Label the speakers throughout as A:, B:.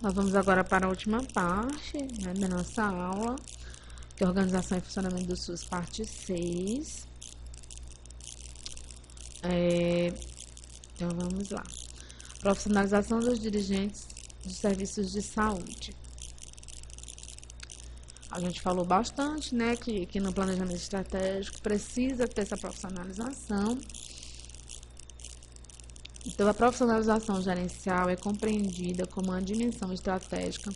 A: Nós vamos agora para a última parte, né, da nossa aula, que é Organização e Funcionamento do SUS, parte 6. Então, vamos lá. Profissionalização dos dirigentes de serviços de saúde. A gente falou bastante, né, que no planejamento estratégico precisa ter essa profissionalização. Então, a profissionalização gerencial é compreendida como uma dimensão estratégica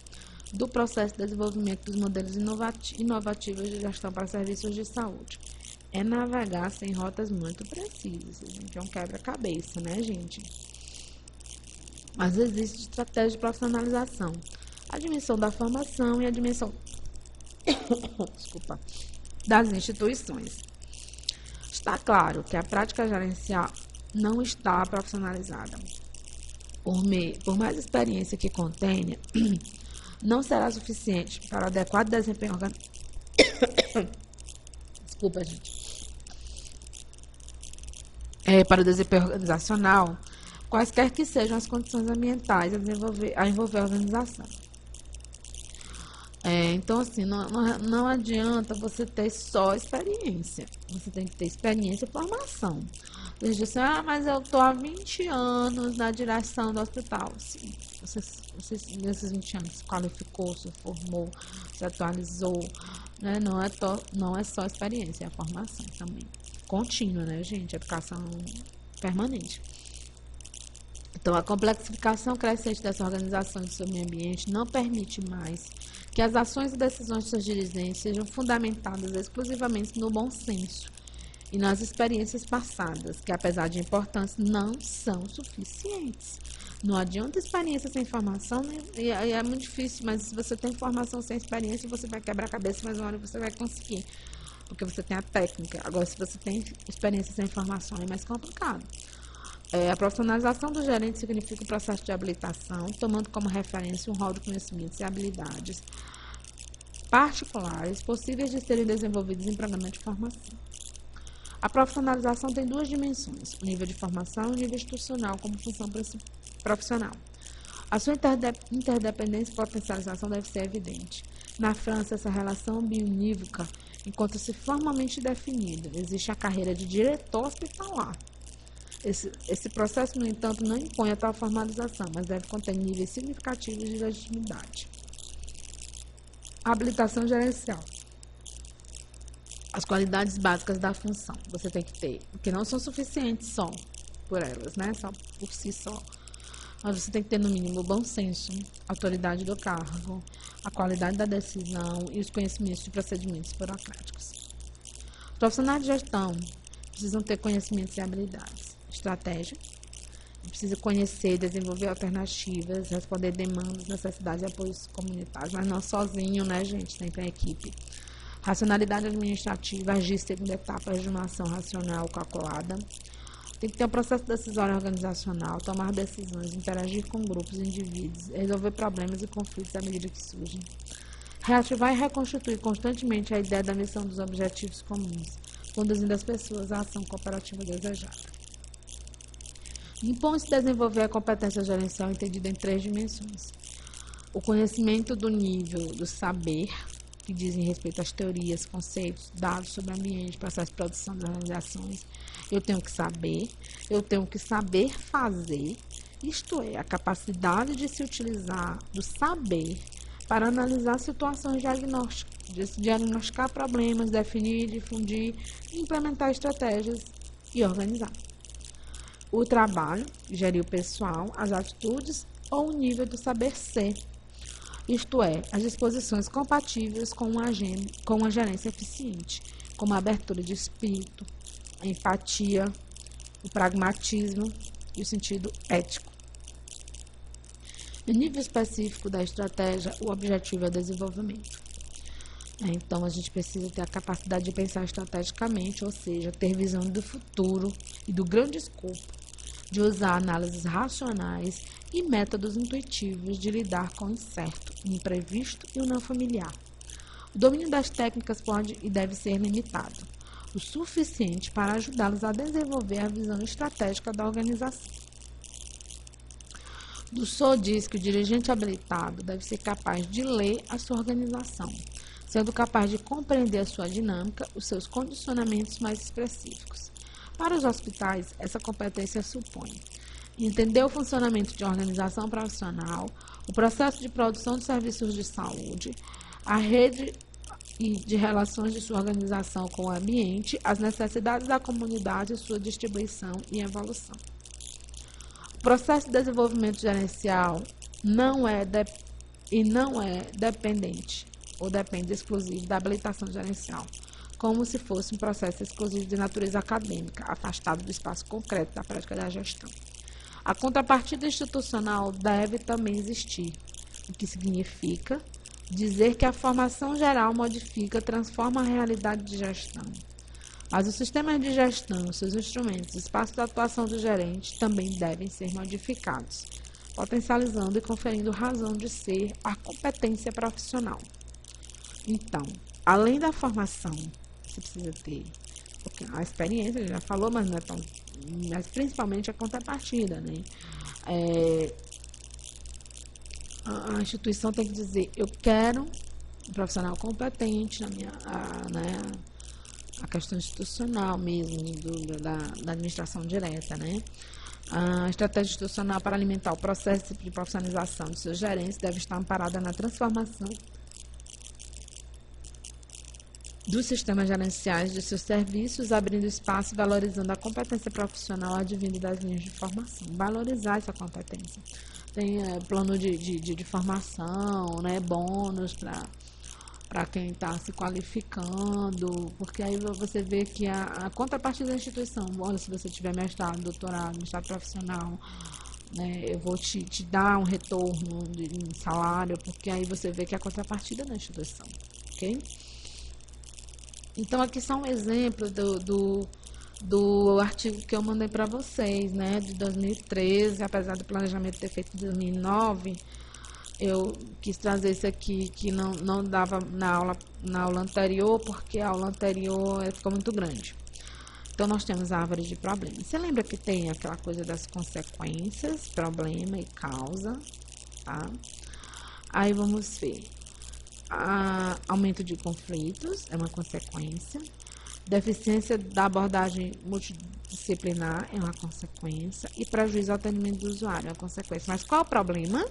A: do processo de desenvolvimento dos modelos inovativos de gestão para serviços de saúde. É navegar sem rotas muito precisas, gente. É um quebra-cabeça, né, gente? Mas existe estratégia de profissionalização. A dimensão da formação e a dimensão desculpa, das instituições. Está claro que a prática gerencial não está profissionalizada. Por mais experiência que contenha, não será suficiente para o adequado desempenho desculpa, gente. Para o desempenho organizacional, quaisquer que sejam as condições ambientais a envolver a organização. Então, assim, não adianta você ter só experiência. Você tem que ter experiência e formação. Você diz assim, mas eu estou há 20 anos na direção do hospital. Sim, você nesses 20 anos se qualificou, se formou, se atualizou. Né? Não é só experiência, é a formação também. Contínua, né, gente? Educação permanente. Então, a complexificação crescente dessa organização e do seu meio ambiente não permite mais que as ações e decisões de seus dirigentes sejam fundamentadas exclusivamente no bom senso e nas experiências passadas, que, apesar de importantes, não são suficientes. Não adianta experiência sem formação, né? E é muito difícil, mas se você tem formação sem experiência, você vai quebrar a cabeça, mas uma hora você vai conseguir, porque você tem a técnica. Agora, se você tem experiência sem formação, é mais complicado. A profissionalização do gerente significa o processo de habilitação, tomando como referência um rol de conhecimentos e habilidades particulares possíveis de serem desenvolvidos em programa de formação. A profissionalização tem duas dimensões, o nível de formação e o nível institucional como função profissional. A sua interdependência e potencialização deve ser evidente. Na França, essa relação bionívoca encontra-se formalmente definida. Existe a carreira de diretor hospitalar. Esse processo, no entanto, não impõe a tal formalização, mas deve conter níveis significativos de legitimidade. A habilitação gerencial. As qualidades básicas da função. Você tem que ter, que não são suficientes só por elas, né? Só por si só. Mas você tem que ter, no mínimo, o bom senso, a autoridade do cargo, a qualidade da decisão e os conhecimentos de procedimentos burocráticos. Os profissionais de gestão precisam ter conhecimentos e habilidades. Estratégia. Precisa conhecer, desenvolver alternativas, responder demandas, necessidades e apoios comunitários, mas não sozinho, né, gente? Tem que ter a equipe. Racionalidade administrativa, agir segundo etapas de uma ação racional calculada. Tem que ter um processo decisório organizacional, tomar decisões, interagir com grupos, indivíduos, resolver problemas e conflitos à medida que surgem. Reativar e reconstituir constantemente a ideia da missão dos objetivos comuns, conduzindo as pessoas à ação cooperativa desejada. Impõe-se desenvolver a competência gerencial entendida em 3 dimensões. O conhecimento do nível do saber, que dizem respeito às teorias, conceitos, dados sobre o ambiente, processo de produção das organizações. Eu tenho que saber fazer, isto é, a capacidade de se utilizar do saber para analisar situações diagnósticas, diagnosticar problemas, definir, difundir, implementar estratégias e organizar. O trabalho, gerir o pessoal, as atitudes ou o nível do saber ser, isto é, as disposições compatíveis com uma gerência eficiente, como a abertura de espírito, a empatia, o pragmatismo e o sentido ético. No nível específico da estratégia, o objetivo é o desenvolvimento. Então, a gente precisa ter a capacidade de pensar estrategicamente, ou seja, ter visão do futuro e do grande escopo, de usar análises racionais e métodos intuitivos de lidar com o incerto, o imprevisto e o não familiar. O domínio das técnicas pode e deve ser limitado, o suficiente para ajudá-los a desenvolver a visão estratégica da organização. do SOR diz que o dirigente habilitado deve ser capaz de ler a sua organização, sendo capaz de compreender a sua dinâmica, os seus condicionamentos mais específicos. Para os hospitais, essa competência supõe entender o funcionamento de organização profissional, o processo de produção de serviços de saúde, a rede e de relações de sua organização com o ambiente, as necessidades da comunidade, sua distribuição e evolução. O processo de desenvolvimento gerencial não é dependente ou depende exclusivo da habilitação gerencial, como se fosse um processo exclusivo de natureza acadêmica, afastado do espaço concreto da prática da gestão. A contrapartida institucional deve também existir, o que significa dizer que a formação geral modifica, transforma a realidade de gestão. Mas os sistemas de gestão, seus instrumentos, espaço de atuação do gerente também devem ser modificados, potencializando e conferindo razão de ser à competência profissional. Então, além da formação, você precisa ter a experiência, a gente já falou, mas não é tão, mas principalmente a contrapartida, né? A instituição tem que dizer, eu quero um profissional competente na minha, a questão institucional mesmo, da administração direta, né? A estratégia institucional para alimentar o processo de profissionalização dos seus gerentes deve estar amparada na transformação dos sistemas gerenciais de seus serviços, abrindo espaço e valorizando a competência profissional advinda das linhas de formação. Valorizar essa competência. Tem plano de formação, né, bônus para quem está se qualificando, porque aí você vê que a contrapartida da instituição, olha, se você tiver mestrado, doutorado, mestrado profissional, né, eu vou te dar um retorno de salário, porque aí você vê que é a contrapartida da instituição, ok? Então, aqui só um exemplo do artigo que eu mandei para vocês, né, de 2013, apesar do planejamento ter feito em 2009, eu quis trazer isso aqui, que não dava na aula anterior, porque a aula anterior ficou muito grande. Então, nós temos a árvore de problemas. Você lembra que tem aquela coisa das consequências, problema e causa, tá? Aí, vamos ver. Aumento de conflitos é uma consequência, deficiência da abordagem multidisciplinar é uma consequência e prejuízo ao atendimento do usuário é uma consequência. Mas qual é o problema?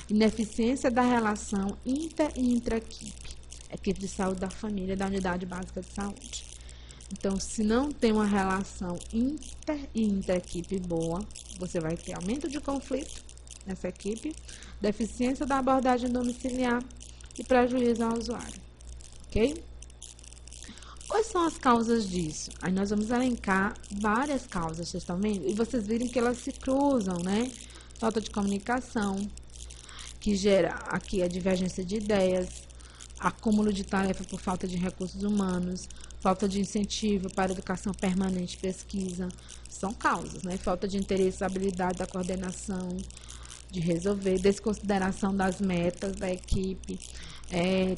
A: Ineficiência da relação inter e intra-equipe, equipe de saúde da família, da unidade básica de saúde. Então, se não tem uma relação inter e intra-equipe boa, você vai ter aumento de conflito nessa equipe, deficiência da abordagem domiciliar e prejuízo ao usuário, ok? Quais são as causas disso? Aí nós vamos elencar várias causas, vocês estão vendo? E vocês virem que elas se cruzam, né? Falta de comunicação, que gera aqui a divergência de ideias, acúmulo de tarefa por falta de recursos humanos, falta de incentivo para educação permanente e pesquisa, são causas, né? Falta de interesse, habilidade da coordenação, de resolver, desconsideração das metas da equipe,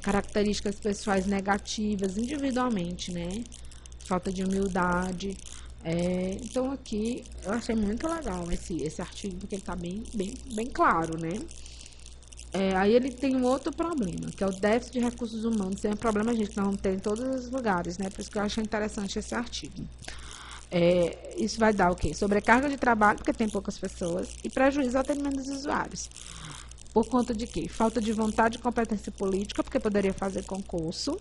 A: características pessoais negativas individualmente, né? Falta de humildade. Então, aqui, eu achei muito legal esse artigo, porque ele está bem claro, né? Aí ele tem um outro problema, que é o déficit de recursos humanos. Isso é um problema, gente, que nós vamos ter em todos os lugares, né? Por isso que eu achei interessante esse artigo. Isso vai dar o quê? Sobrecarga de trabalho, porque tem poucas pessoas, e prejuízo ao atendimento dos usuários. Por conta de quê? Falta de vontade e competência política, porque poderia fazer concurso.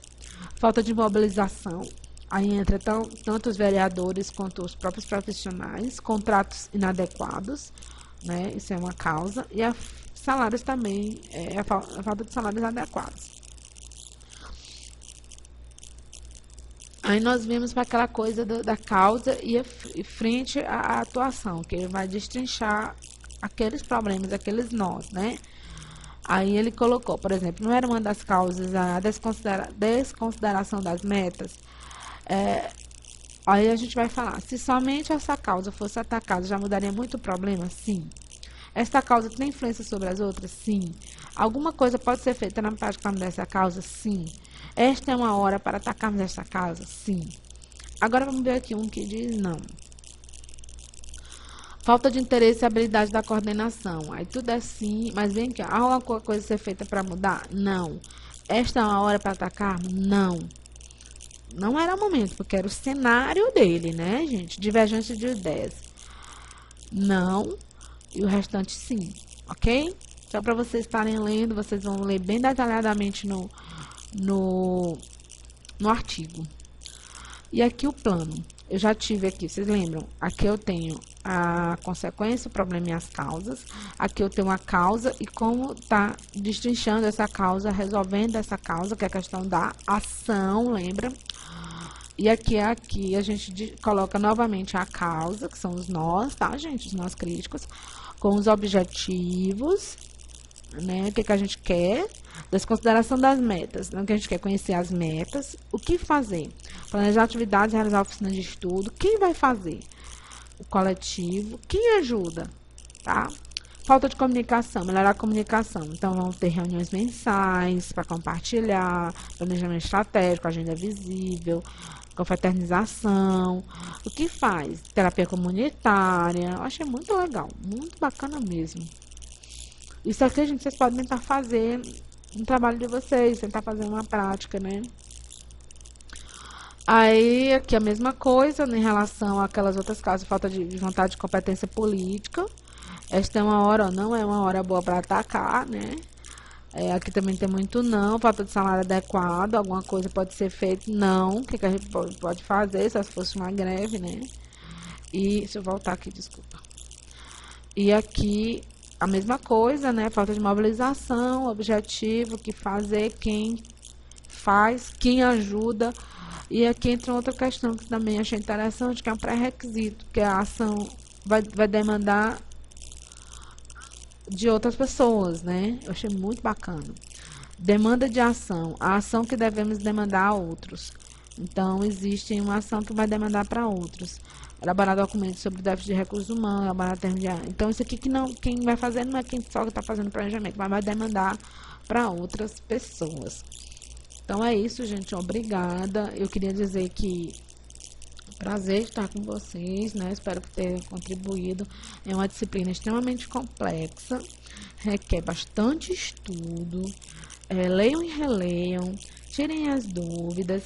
A: Falta de mobilização, aí entra tanto os vereadores quanto os próprios profissionais. Contratos inadequados, né? Isso é uma causa. E salários também, a falta de salários adequados. Aí nós vimos para aquela coisa da causa e frente à atuação, que ele vai destrinchar aqueles problemas, aqueles nós, né? Aí ele colocou, por exemplo, não era uma das causas a desconsideração das metas? Aí a gente vai falar, se somente essa causa fosse atacada, já mudaria muito o problema? Sim. Esta causa tem influência sobre as outras? Sim. Alguma coisa pode ser feita na prática para mudar essa causa? Sim. Esta é uma hora para atacarmos esta causa? Sim. Agora vamos ver aqui um que diz não. Falta de interesse e habilidade da coordenação. Aí tudo é sim, mas vem aqui, há alguma coisa a ser feita para mudar? Não. Esta é uma hora para atacar? Não. Não era o momento, porque era o cenário dele, né, gente? Divergência de ideias. Não. E o restante sim, ok? Só para vocês estarem lendo, vocês vão ler bem detalhadamente no artigo. E aqui o plano. Eu já tive aqui, vocês lembram? Aqui eu tenho a consequência, o problema e as causas. Aqui eu tenho a causa e como tá destrinchando essa causa, resolvendo essa causa, que é a questão da ação, lembra? E aqui a gente coloca novamente a causa, que são os nós, tá, gente? Os nós críticos, com os objetivos, né? O que que a gente quer? Desconsideração das metas, né? O que a gente quer conhecer as metas, o que fazer? Planejar atividades, realizar oficinas de estudo, quem vai fazer? O coletivo, quem ajuda, tá? Falta de comunicação, melhorar a comunicação. Então, vamos ter reuniões mensais para compartilhar, planejamento estratégico, agenda visível, confraternização. O que faz? Terapia comunitária. Eu achei muito legal, muito bacana mesmo. Isso aqui, gente, vocês podem tentar fazer no trabalho de vocês, tentar fazer uma prática, né? Aí, aqui a mesma coisa, né, em relação àquelas outras causas, falta de vontade de competência política. Esta é uma hora, não é uma hora boa para atacar, né? Aqui também tem muito não, falta de salário adequado, alguma coisa pode ser feita, não. O que que a gente pode fazer, só se fosse uma greve, né? E, deixa eu voltar aqui, desculpa. E aqui, a mesma coisa, né? Falta de mobilização, objetivo, o que fazer, quem faz, quem ajuda. E aqui entra outra questão que também achei interessante, que é um pré-requisito, que a ação vai demandar de outras pessoas, né? Eu achei muito bacana. Demanda de ação, a ação que devemos demandar a outros. Então, existe uma ação que vai demandar para outros. Elaborar documentos sobre déficit de recursos humanos, elaborar termos de... Então, isso aqui que não, quem vai fazer não é quem só está fazendo planejamento, mas vai demandar para outras pessoas. Então, é isso, gente. Obrigada. Eu queria dizer que prazer estar com vocês, né? Espero que tenha contribuído. É uma disciplina extremamente complexa, requer bastante estudo. Leiam e releiam, tirem as dúvidas.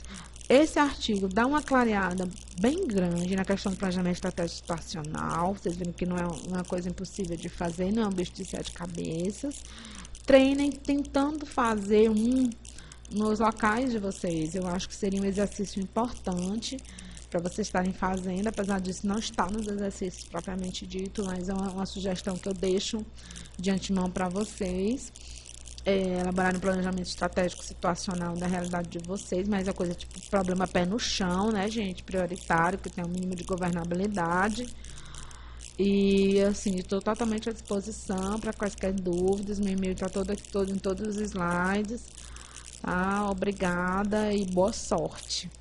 A: Esse artigo dá uma clareada bem grande na questão do planejamento estratégico situacional. Vocês viram que não é uma coisa impossível de fazer, não é um bicho de 7 cabeças. Treinem tentando fazer nos locais de vocês. Eu acho que seria um exercício importante para vocês estarem fazendo, apesar disso não estar nos exercícios propriamente dito, mas é uma sugestão que eu deixo de antemão para vocês. Elaborar um planejamento estratégico situacional da realidade de vocês, mas é coisa tipo problema pé no chão, né, gente? Prioritário, que tem um mínimo de governabilidade. E, assim, estou totalmente à disposição para quaisquer dúvidas. Meu e-mail está todo em todos os slides. Tá? Obrigada e boa sorte.